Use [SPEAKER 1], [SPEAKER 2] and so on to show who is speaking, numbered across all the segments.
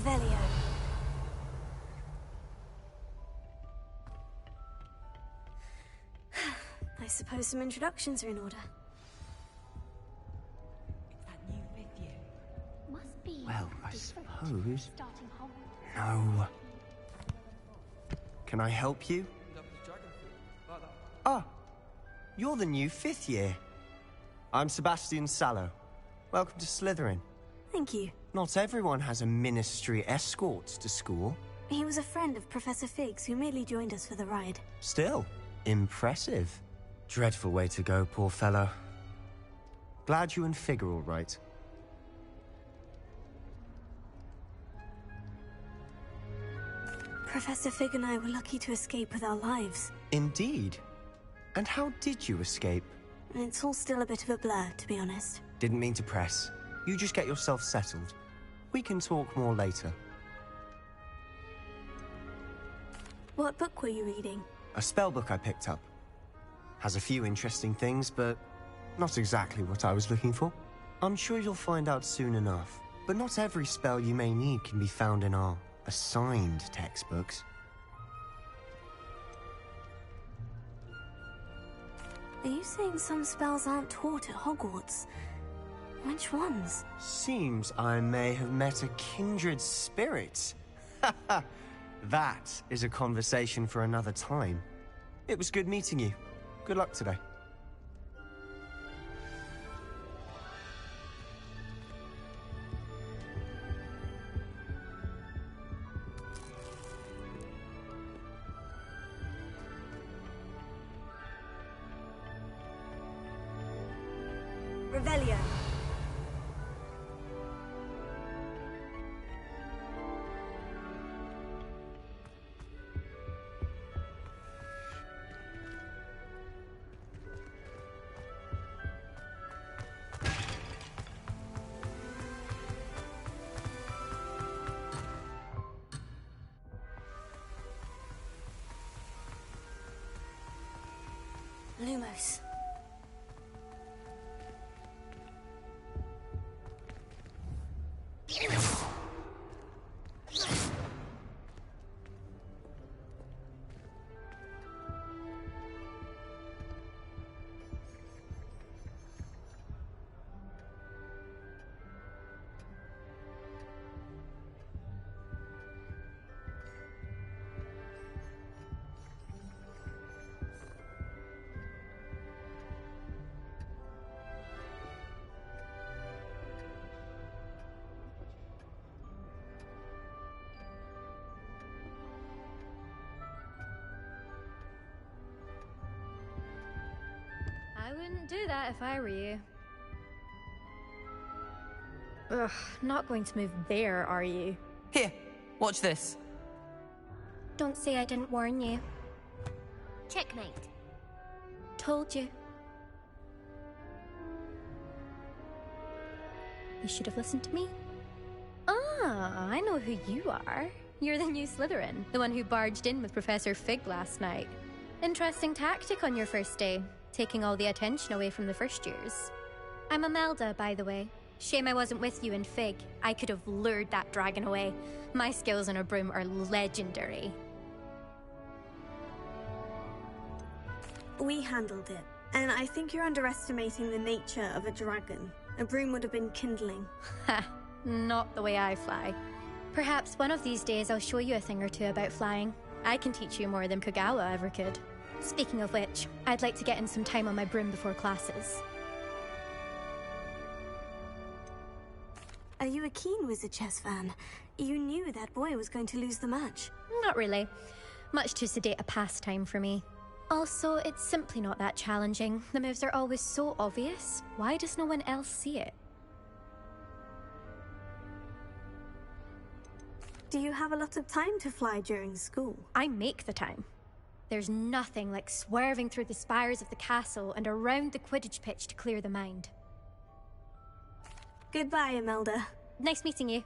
[SPEAKER 1] Revelio. I suppose some introductions are in order.
[SPEAKER 2] It's that new fifth year.
[SPEAKER 3] Must be.
[SPEAKER 4] Well, I suppose.
[SPEAKER 3] Starting Hogwarts.
[SPEAKER 4] No. Can I help you? Ah, you're the new fifth year. I'm Sebastian Sallow. Welcome to Slytherin.
[SPEAKER 1] Thank you.
[SPEAKER 4] Not everyone has a ministry escort to school.
[SPEAKER 1] He was a friend of Professor Fig's who merely joined us for the ride.
[SPEAKER 4] Still, impressive. Dreadful way to go, poor fellow. Glad you and Fig are all right.
[SPEAKER 1] Professor Fig and I were lucky to escape with our lives.
[SPEAKER 4] Indeed. And how did you escape?
[SPEAKER 1] It's all still a bit of a blur, to be honest.
[SPEAKER 4] Didn't mean to press. You just get yourself settled. We can talk more later.
[SPEAKER 1] What book were you reading?
[SPEAKER 4] A spellbook I picked up. Has a few interesting things, but not exactly what I was looking for. I'm sure you'll find out soon enough. But not every spell you may need can be found in our assigned textbooks.
[SPEAKER 1] Are you saying some spells aren't taught at Hogwarts? Which ones?
[SPEAKER 4] Seems I may have met a kindred spirit. That is a conversation for another time. It was good meeting you. Good luck today.
[SPEAKER 1] Revelio. Lumos.
[SPEAKER 5] I wouldn't do that if I were you. Ugh, not going to move there, are you?
[SPEAKER 2] Here, watch this.
[SPEAKER 5] Don't say I didn't warn you.
[SPEAKER 3] Checkmate.
[SPEAKER 5] Told you. You should have listened to me. Ah, I know who you are. You're the new Slytherin, the one who barged in with Professor Fig last night. Interesting tactic on your first day, taking all the attention away from the first years. I'm Imelda, by the way. Shame I wasn't with you in Fig. I could have lured that dragon away. My skills on a broom are legendary.
[SPEAKER 1] We handled it, and I think you're underestimating the nature of a dragon. A broom would have been kindling.
[SPEAKER 5] Ha, not the way I fly. Perhaps one of these days I'll show you a thing or two about flying. I can teach you more than Kogawa ever could. Speaking of which, I'd like to get in some time on my broom before classes.
[SPEAKER 1] Are you a keen Wizard Chess fan? You knew that boy was going to lose the match.
[SPEAKER 5] Not really. Much too sedate a pastime for me. Also, it's simply not that challenging. The moves are always so obvious. Why does no one else see it?
[SPEAKER 1] Do you have a lot of time to fly during school?
[SPEAKER 5] I make the time. There's nothing like swerving through the spires of the castle and around the Quidditch pitch to clear the mind.
[SPEAKER 1] Goodbye, Imelda.
[SPEAKER 5] Nice meeting you.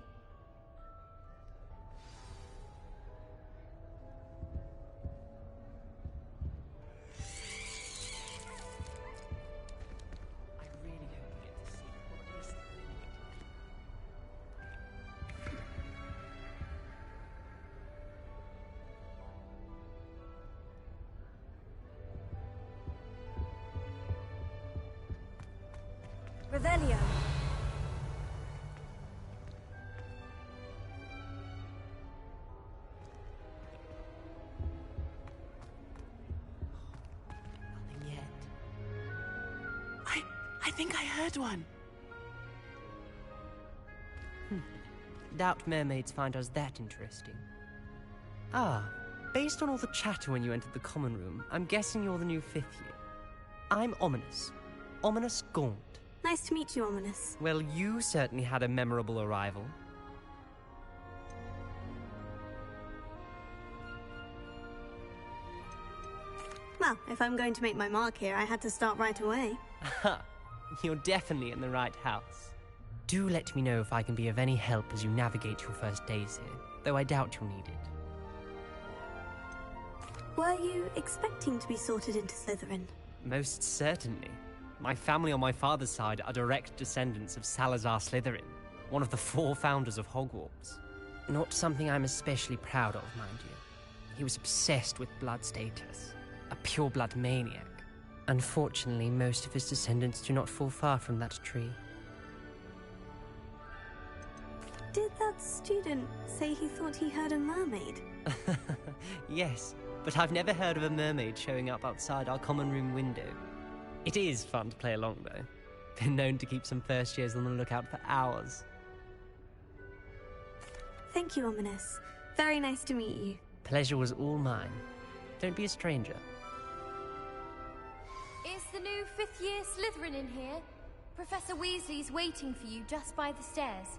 [SPEAKER 2] I really hope we get to see what this
[SPEAKER 1] Revelio.
[SPEAKER 2] Nothing yet. I think I heard one. Doubt mermaids find us that interesting. Ah, based on all the chatter when you entered the common room, I'm guessing you're the new 5th year. I'm Ominous. Ominous Gaunt.
[SPEAKER 1] Nice to meet you, Ominous.
[SPEAKER 2] Well, you certainly had a memorable arrival.
[SPEAKER 1] Well, if I'm going to make my mark here, I had to start right away.
[SPEAKER 2] Aha, you're definitely in the right house. Do let me know if I can be of any help as you navigate your first days here, though I doubt you'll need it.
[SPEAKER 1] Were you expecting to be sorted into Slytherin?
[SPEAKER 2] Most certainly. My family on my father's side are direct descendants of Salazar Slytherin, one of the 4 founders of Hogwarts. Not something I'm especially proud of, mind you. He was obsessed with blood status, a pure-blood maniac. Unfortunately, most of his descendants do not fall far from that tree.
[SPEAKER 1] Did that student say he thought he heard a mermaid?
[SPEAKER 2] Yes, but I've never heard of a mermaid showing up outside our common room window. It is fun to play along, though. Been known to keep some first years on the lookout for hours.
[SPEAKER 1] Thank you, Ominous. Very nice to meet you.
[SPEAKER 2] Pleasure was all mine. Don't be a stranger.
[SPEAKER 3] Is the new 5th year Slytherin in here? Professor Weasley's waiting for you just by the stairs.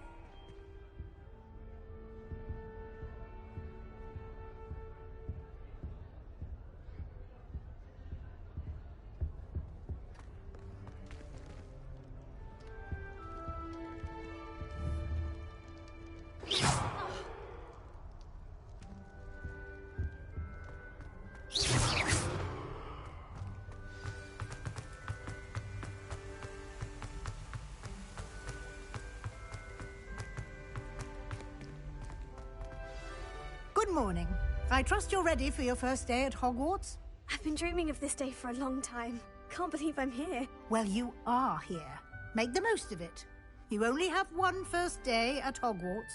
[SPEAKER 6] Good morning. I trust you're ready for your first day at Hogwarts?
[SPEAKER 1] I've been dreaming of this day for a long time. Can't believe I'm here.
[SPEAKER 6] Well, you are here. Make the most of it. You only have one first day at Hogwarts.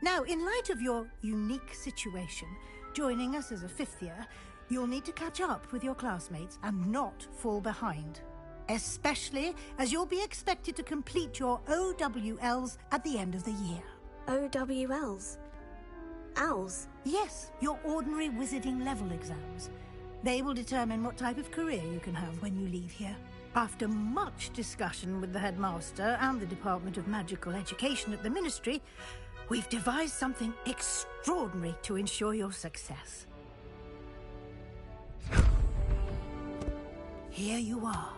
[SPEAKER 6] Now, in light of your unique situation, joining us as a 5th year, you'll need to catch up with your classmates and not fall behind. Especially as you'll be expected to complete your OWLs at the end of the year.
[SPEAKER 1] OWLs? Owls?
[SPEAKER 6] Yes, your ordinary wizarding level exams. They will determine what type of career you can have when you leave here. After much discussion with the headmaster and the Department of Magical Education at the Ministry, we've devised something extraordinary to ensure your success. Here you are.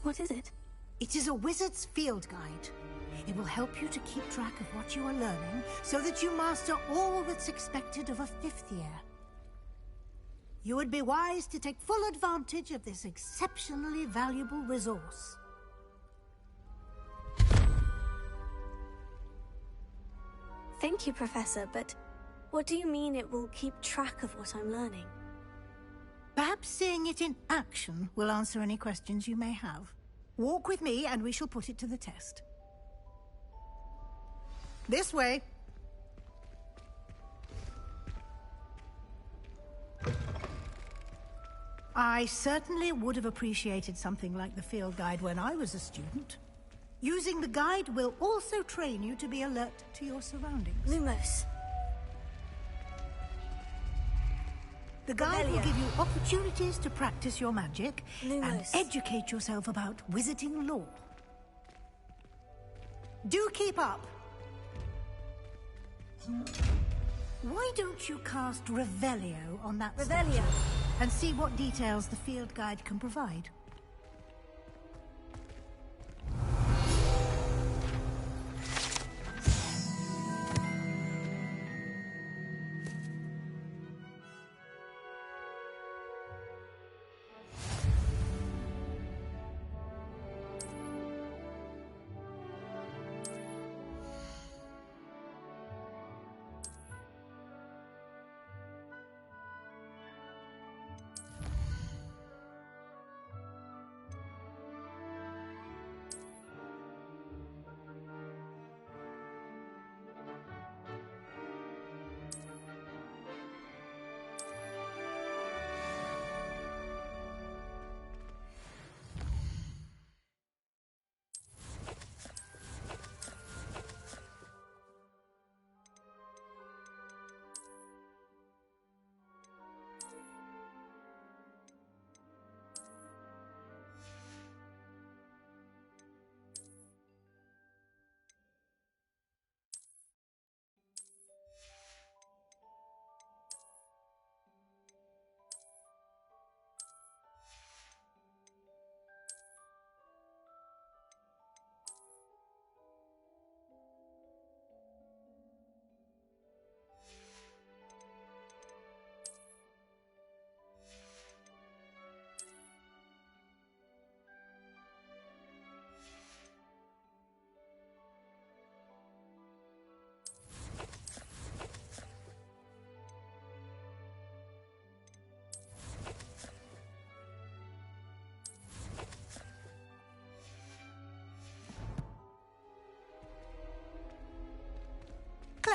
[SPEAKER 1] What is it?
[SPEAKER 6] It is a wizard's field guide. It will help you to keep track of what you are learning so that you master all that's expected of a 5th year. You would be wise to take full advantage of this exceptionally valuable resource.
[SPEAKER 1] Thank you, Professor, but what do you mean it will keep track of what I'm learning?
[SPEAKER 6] Perhaps seeing it in action will answer any questions you may have. Walk with me and we shall put it to the test. This way. I certainly would have appreciated something like the field guide when I was a student. Using the guide will also train you to be alert to your surroundings.
[SPEAKER 1] Lumos.
[SPEAKER 6] The guide will
[SPEAKER 1] Revelio.
[SPEAKER 6] give you opportunities to practice your magic and
[SPEAKER 1] Lumos.
[SPEAKER 6] educate yourself about wizarding lore. Do keep up. Why don't you cast Revelio on that
[SPEAKER 1] Revelio.
[SPEAKER 6] statue and see what details the field guide can provide?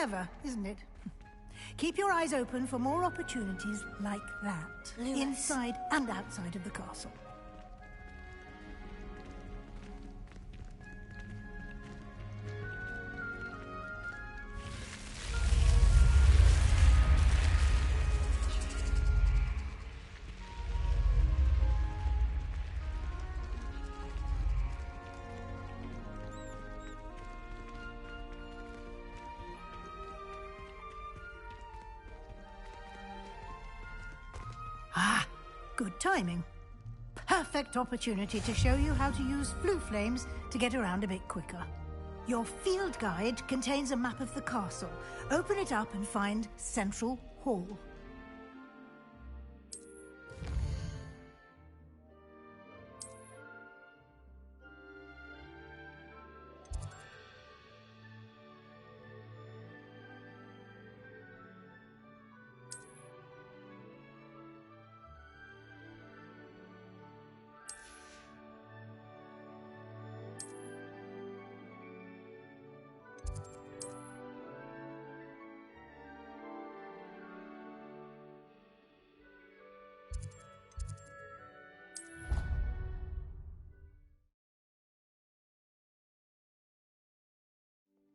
[SPEAKER 6] Clever, isn't it? Keep your eyes open for more opportunities like that,
[SPEAKER 1] Lewis.
[SPEAKER 6] inside and outside of the castle. Ah, good timing. Perfect opportunity to show you how to use flue flames to get around a bit quicker. Your field guide contains a map of the castle. Open it up and find Central Hall.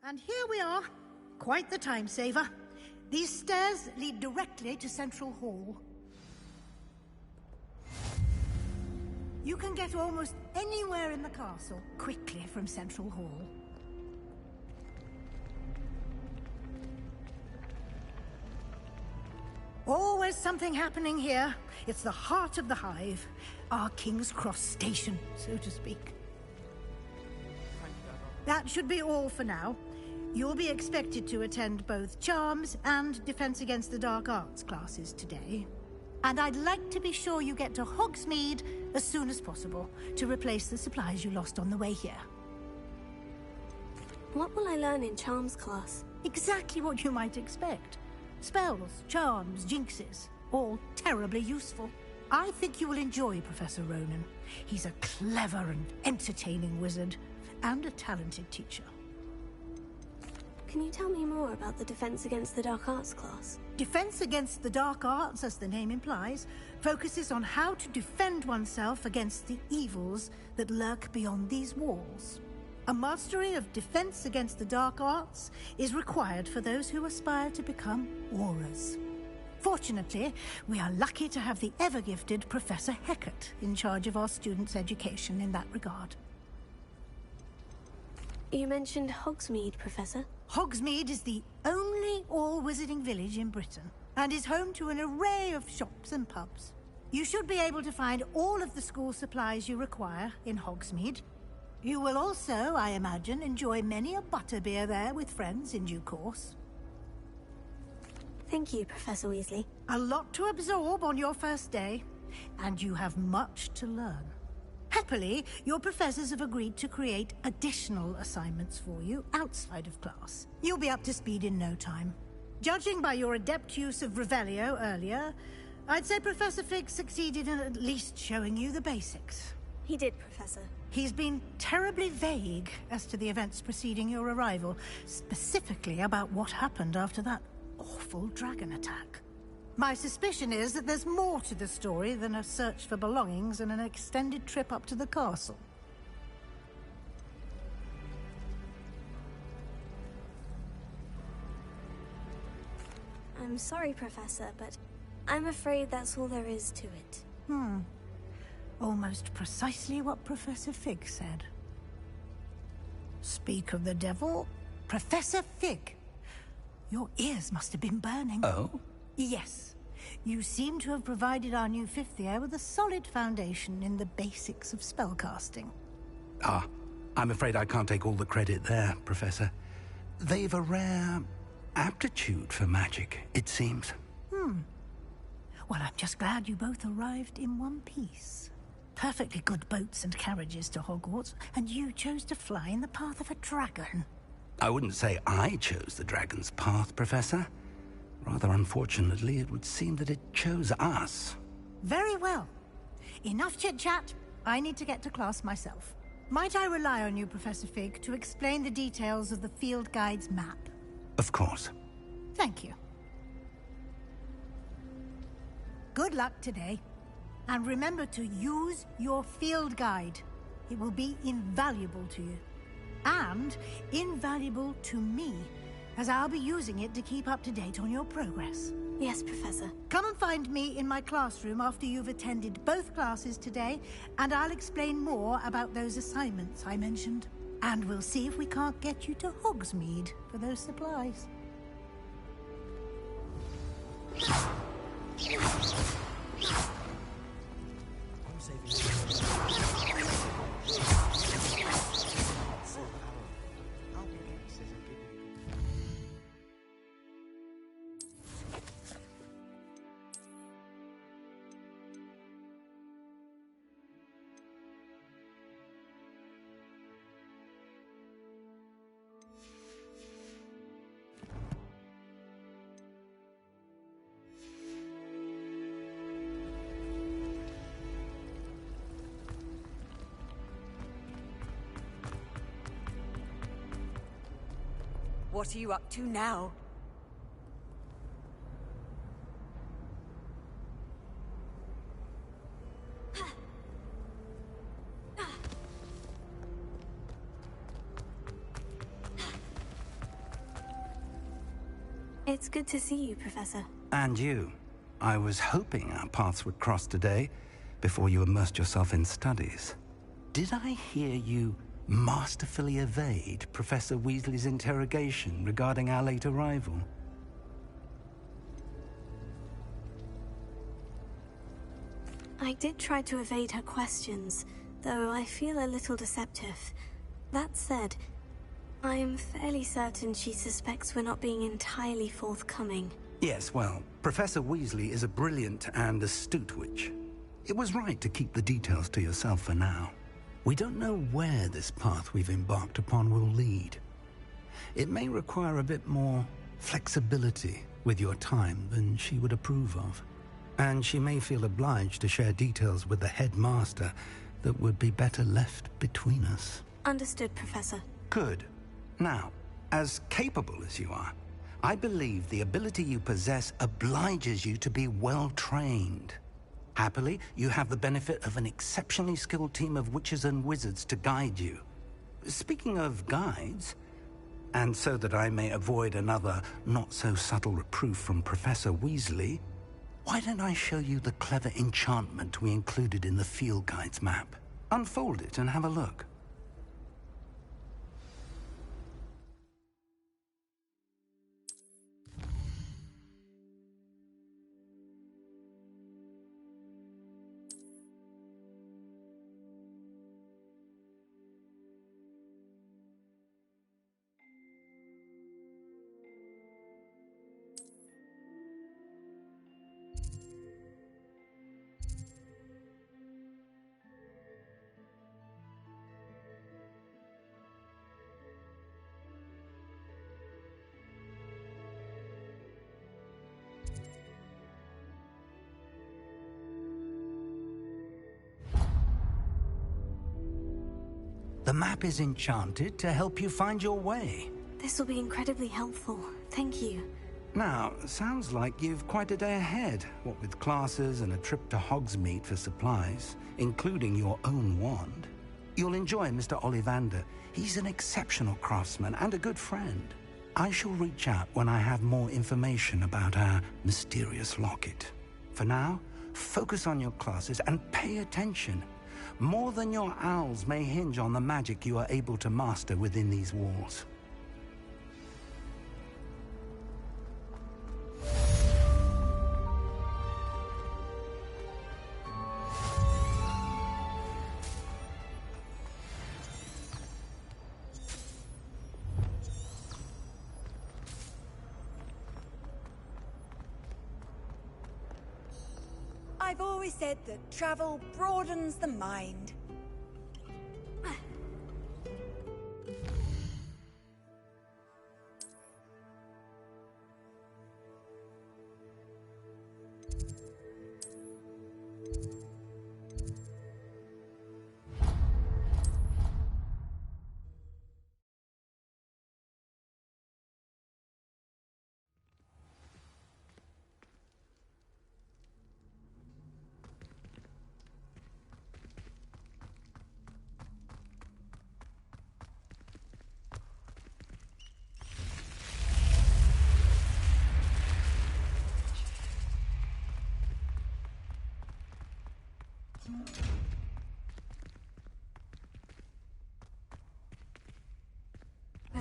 [SPEAKER 6] And here we are. Quite the time saver. These stairs lead directly to Central Hall. You can get almost anywhere in the castle quickly from Central Hall. Always something happening here. It's the heart of the hive. Our King's Cross station, so to speak. That should be all for now. You'll be expected to attend both Charms and Defense Against the Dark Arts classes today. And I'd like to be sure you get to Hogsmeade as soon as possible to replace the supplies you lost on the way here.
[SPEAKER 1] What will I learn in Charms class?
[SPEAKER 6] Exactly what you might expect. Spells, charms, jinxes, all terribly useful. I think you will enjoy Professor Ronan. He's a clever and entertaining wizard, and a talented teacher.
[SPEAKER 1] Can you tell me more about the Defense Against the Dark Arts class?
[SPEAKER 6] Defense Against the Dark Arts, as the name implies, focuses on how to defend oneself against the evils that lurk beyond these walls. A mastery of Defense Against the Dark Arts is required for those who aspire to become Aurors. Fortunately, we are lucky to have the ever-gifted Professor Hecat in charge of our students' education in that regard.
[SPEAKER 1] You mentioned Hogsmeade, Professor.
[SPEAKER 6] Hogsmeade is the only all-wizarding village in Britain, and is home to an array of shops and pubs. You should be able to find all of the school supplies you require in Hogsmeade. You will also, I imagine, enjoy many a butterbeer there with friends in due course.
[SPEAKER 1] Thank you, Professor Weasley.
[SPEAKER 6] A lot to absorb on your first day, and you have much to learn. Happily, your professors have agreed to create additional assignments for you outside of class. You'll be up to speed in no time. Judging by your adept use of Revelio earlier, I'd say Professor Fig succeeded in at least showing you the basics.
[SPEAKER 1] He did, Professor.
[SPEAKER 6] He's been terribly vague as to the events preceding your arrival, specifically about what happened after that awful dragon attack. My suspicion is that there's more to the story than a search for belongings and an extended trip up to the castle.
[SPEAKER 1] I'm sorry, Professor, but I'm afraid that's all there is to it.
[SPEAKER 6] Almost precisely what Professor Fig said. Speak of the devil, Professor Fig. Your ears must have been burning.
[SPEAKER 7] Oh?
[SPEAKER 6] Yes. You seem to have provided our new fifth year with a solid foundation in the basics of spellcasting.
[SPEAKER 7] Ah, I'm afraid I can't take all the credit there, Professor. They've a rare aptitude for magic, it seems.
[SPEAKER 6] Well, I'm just glad you both arrived in one piece. Perfectly good boats and carriages to Hogwarts, and you chose to fly in the path of a dragon.
[SPEAKER 7] I wouldn't say I chose the dragon's path, Professor. Rather unfortunately, it would seem that it chose us.
[SPEAKER 6] Very well. Enough chit-chat. I need to get to class myself. Might I rely on you, Professor Fig, to explain the details of the field guide's map?
[SPEAKER 7] Of course.
[SPEAKER 6] Thank you. Good luck today. And remember to use your field guide. It will be invaluable to you. And invaluable to me, as I'll be using it to keep up to date on your progress.
[SPEAKER 1] Yes, Professor.
[SPEAKER 6] Come and find me in my classroom after you've attended both classes today, and I'll explain more about those assignments I mentioned. And we'll see if we can't get you to Hogsmeade for those supplies.
[SPEAKER 8] What are you up to now?
[SPEAKER 1] It's good to see you, Professor.
[SPEAKER 7] And you. I was hoping our paths would cross today, before you immersed yourself in studies. Did I hear you masterfully evade Professor Weasley's interrogation regarding our late arrival?
[SPEAKER 1] I did try to evade her questions, though I feel a little deceptive. That said, I am fairly certain she suspects we're not being entirely forthcoming.
[SPEAKER 7] Yes, well, Professor Weasley is a brilliant and astute witch. It was right to keep the details to yourself for now. We don't know where this path we've embarked upon will lead. It may require a bit more flexibility with your time than she would approve of. And she may feel obliged to share details with the headmaster that would be better left between us.
[SPEAKER 1] Understood, Professor.
[SPEAKER 7] Good. Now, as capable as you are, I believe the ability you possess obliges you to be well trained. Happily, you have the benefit of an exceptionally skilled team of witches and wizards to guide you. Speaking of guides, and so that I may avoid another not-so-subtle reproof from Professor Weasley, why don't I show you the clever enchantment we included in the field guide's map? Unfold it and have a look. The map is enchanted to help you find your way.
[SPEAKER 1] This will be incredibly helpful. Thank you.
[SPEAKER 7] Now, sounds like you've quite a day ahead, what with classes and a trip to Hogsmeade for supplies, including your own wand. You'll enjoy Mr. Ollivander. He's an exceptional craftsman and a good friend. I shall reach out when I have more information about our mysterious locket. For now, focus on your classes and pay attention. More than your owls may hinge on the magic you are able to master within these walls.
[SPEAKER 8] I've always said that travel broadens the mind.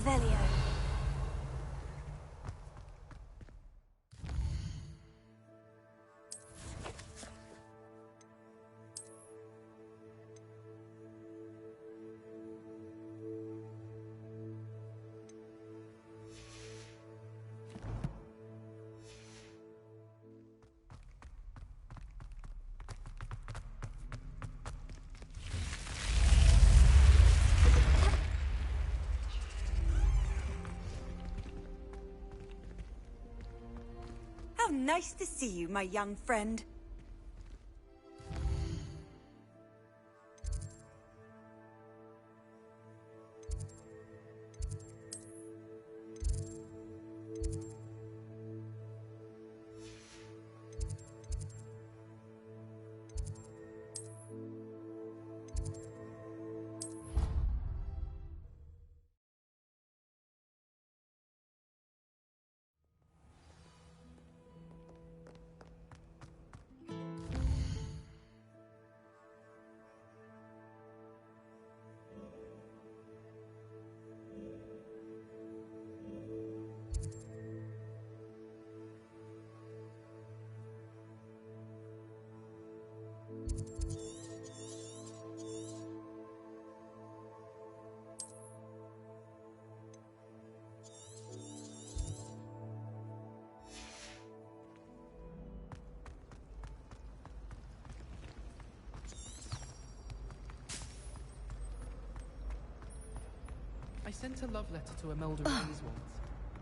[SPEAKER 1] Revelio.
[SPEAKER 8] How nice to see you, my young friend.
[SPEAKER 9] I sent a love letter to Imelda Reyes once,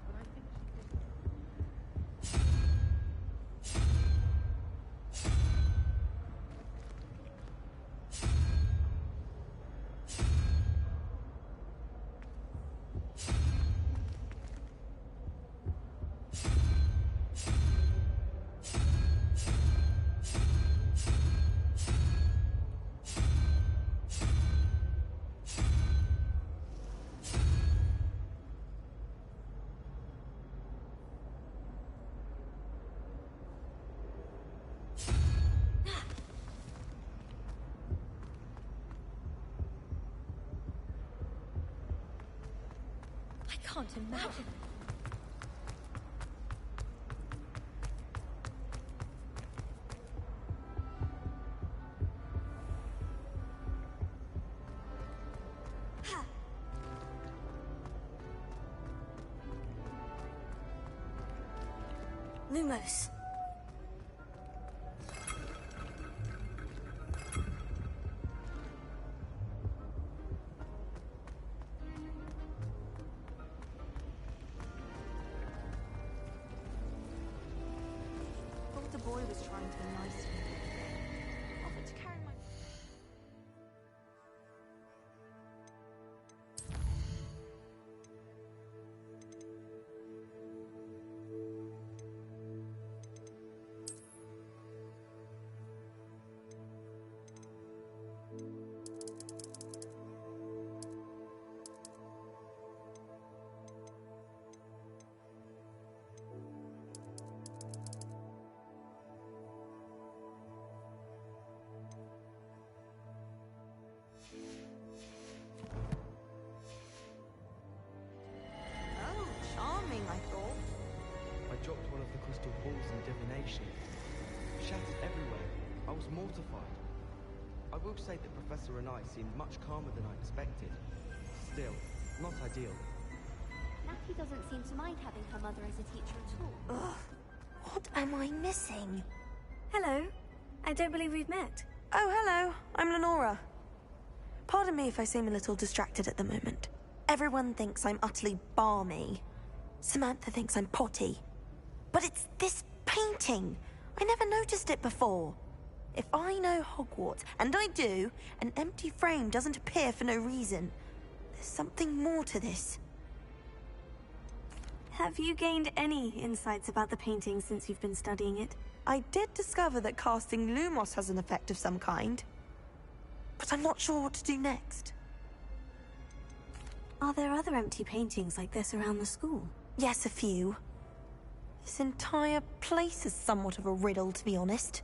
[SPEAKER 9] but I think
[SPEAKER 5] I can't imagine.
[SPEAKER 1] Lumos.
[SPEAKER 8] Thought the boy was trying to be nice to me. Offered to carry my... Oh, charming, I thought.
[SPEAKER 10] I dropped one of the crystal balls in divination. Shattered everywhere. I was mortified. I will say that Professor and I seemed much calmer than I expected. Still, not ideal.
[SPEAKER 3] Natty doesn't seem to mind having her mother as a teacher at all.
[SPEAKER 1] Ugh. What am I missing? Hello. I don't believe we've met.
[SPEAKER 11] Oh, hello. I'm Lenora. Pardon me if I seem a little distracted at the moment. Everyone thinks I'm utterly balmy. Samantha thinks I'm potty. But it's this painting. I never noticed it before. If I know Hogwarts, and I do, an empty frame doesn't appear for no reason. There's something more to this.
[SPEAKER 1] Have you gained any insights about the painting since you've been studying it?
[SPEAKER 11] I did discover that casting Lumos has an effect of some kind. But I'm not sure what to do next.
[SPEAKER 1] Are there other empty paintings like this around the school?
[SPEAKER 11] Yes, a few. This entire place is somewhat of a riddle, to be honest.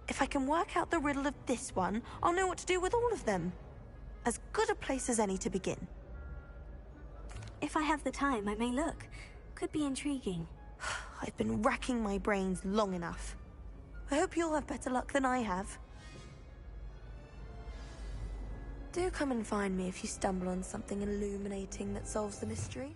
[SPEAKER 11] If I can work out the riddle of this one, I'll know what to do with all of them. As good a place as any to begin.
[SPEAKER 1] If I have the time, I may look. Could be intriguing.
[SPEAKER 11] I've been racking my brains long enough. I hope you'll have better luck than I have. Do come and find me if you stumble on something illuminating that solves the mystery.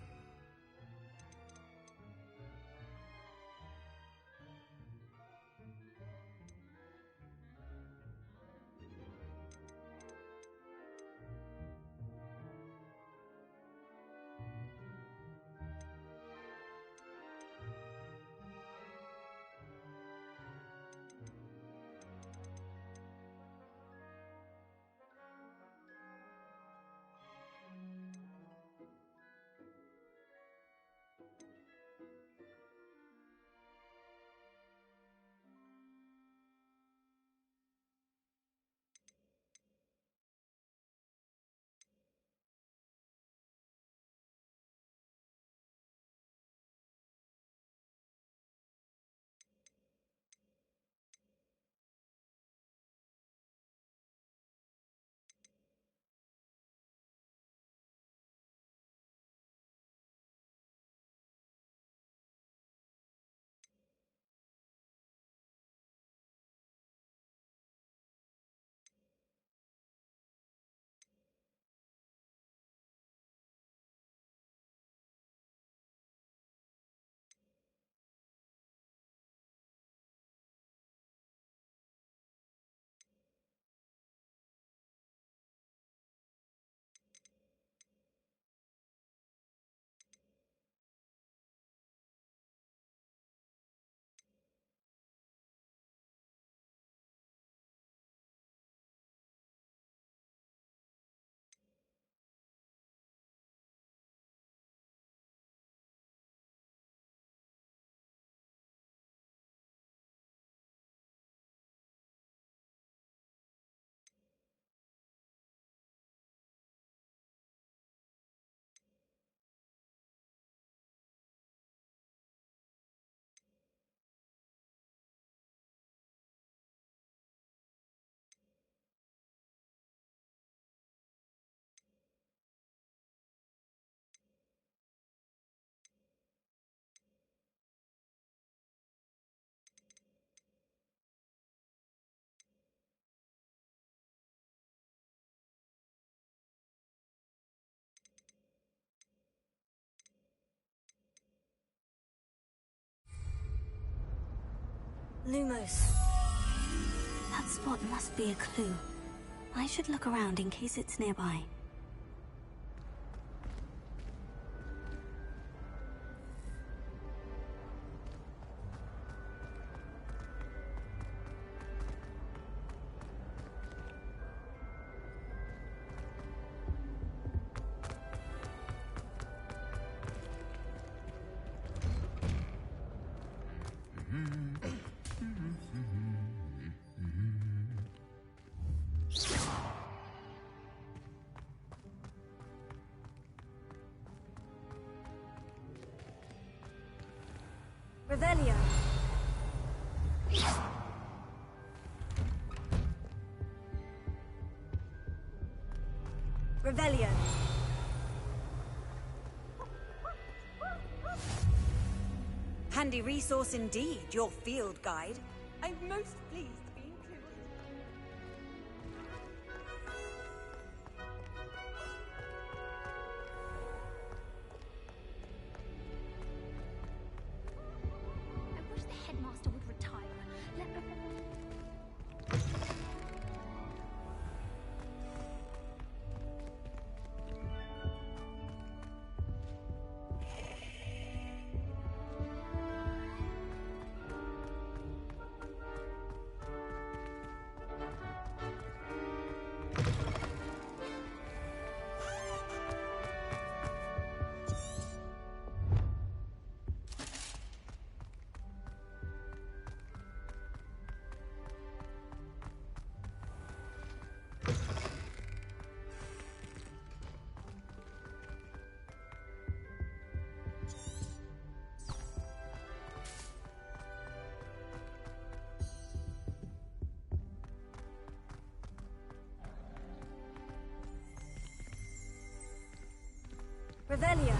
[SPEAKER 1] Lumos. That spot must be a clue. I should look around in case it's nearby.
[SPEAKER 3] Revelio. Revelio.
[SPEAKER 12] Handy resource indeed, your field guide. I'm most pleased to be included.
[SPEAKER 3] I wish the headmaster would retire.
[SPEAKER 11] Revelio.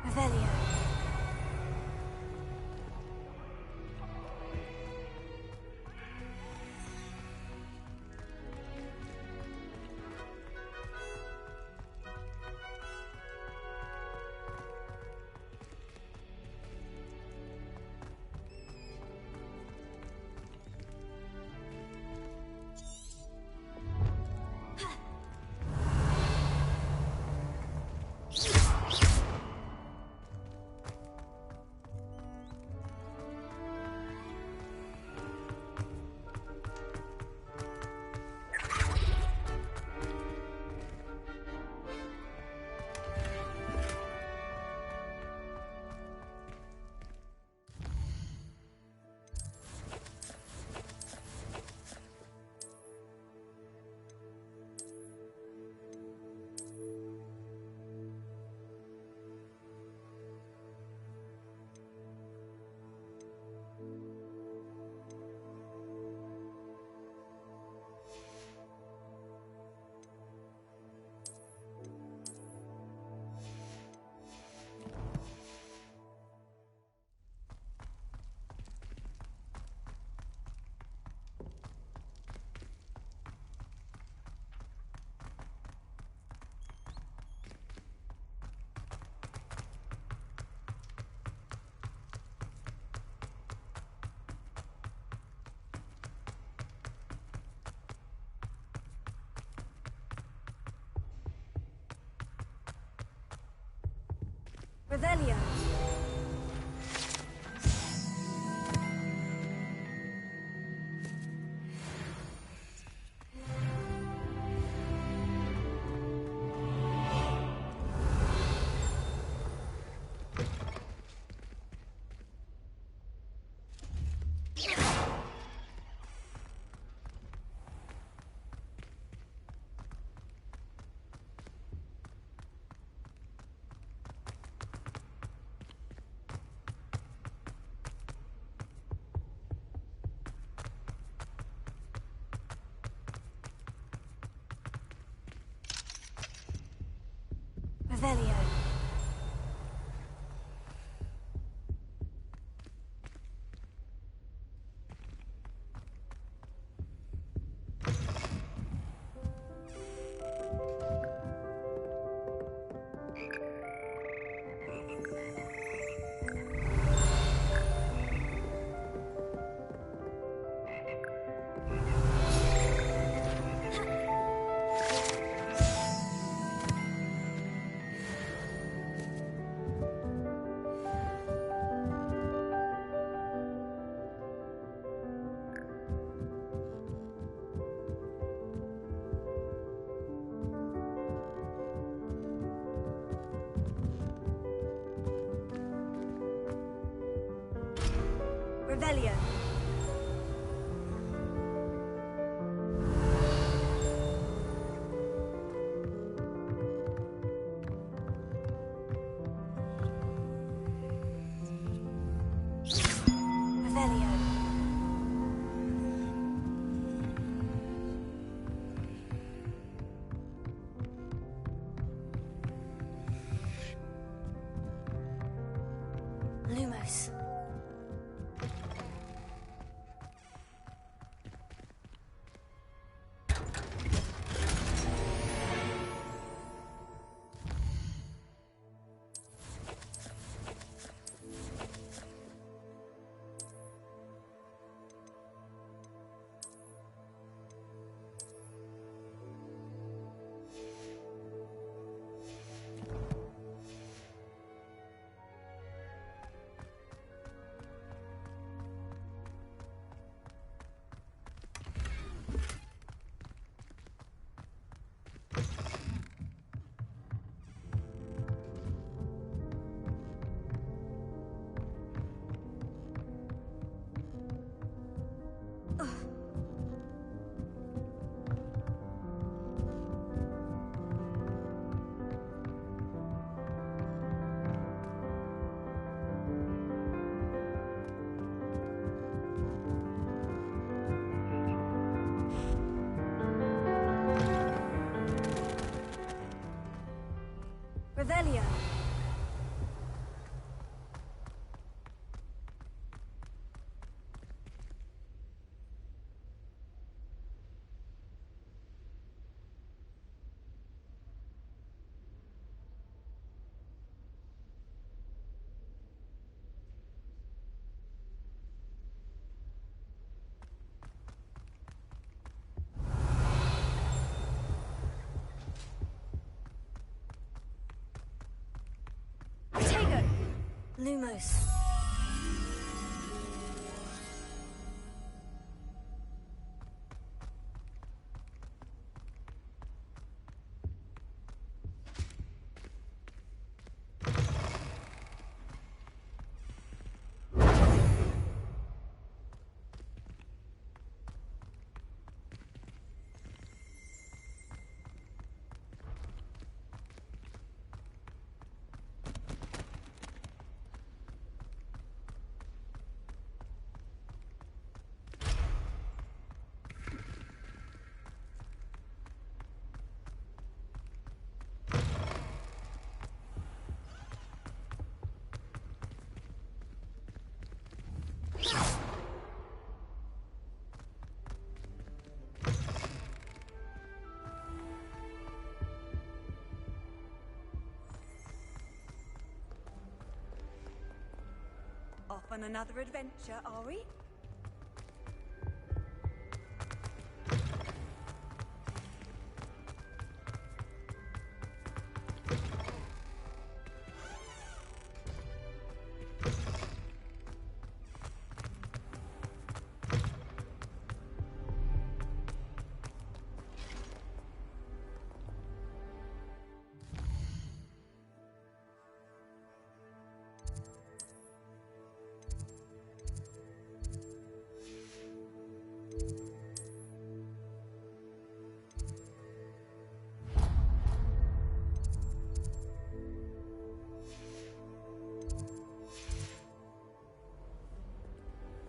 [SPEAKER 11] Revelio. Revelio. Revelio. Revelio. Revelio. Lumos.
[SPEAKER 1] Revelio. Lumos.
[SPEAKER 12] Off on another adventure, are we?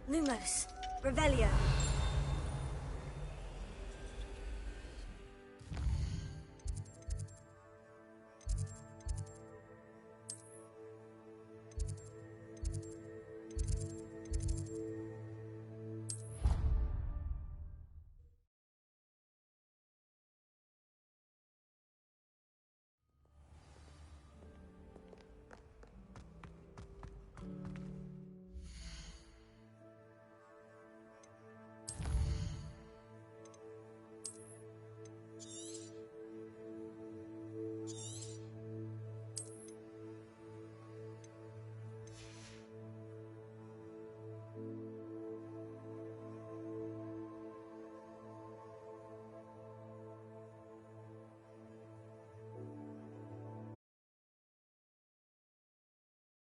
[SPEAKER 12] Lumos. Revelio.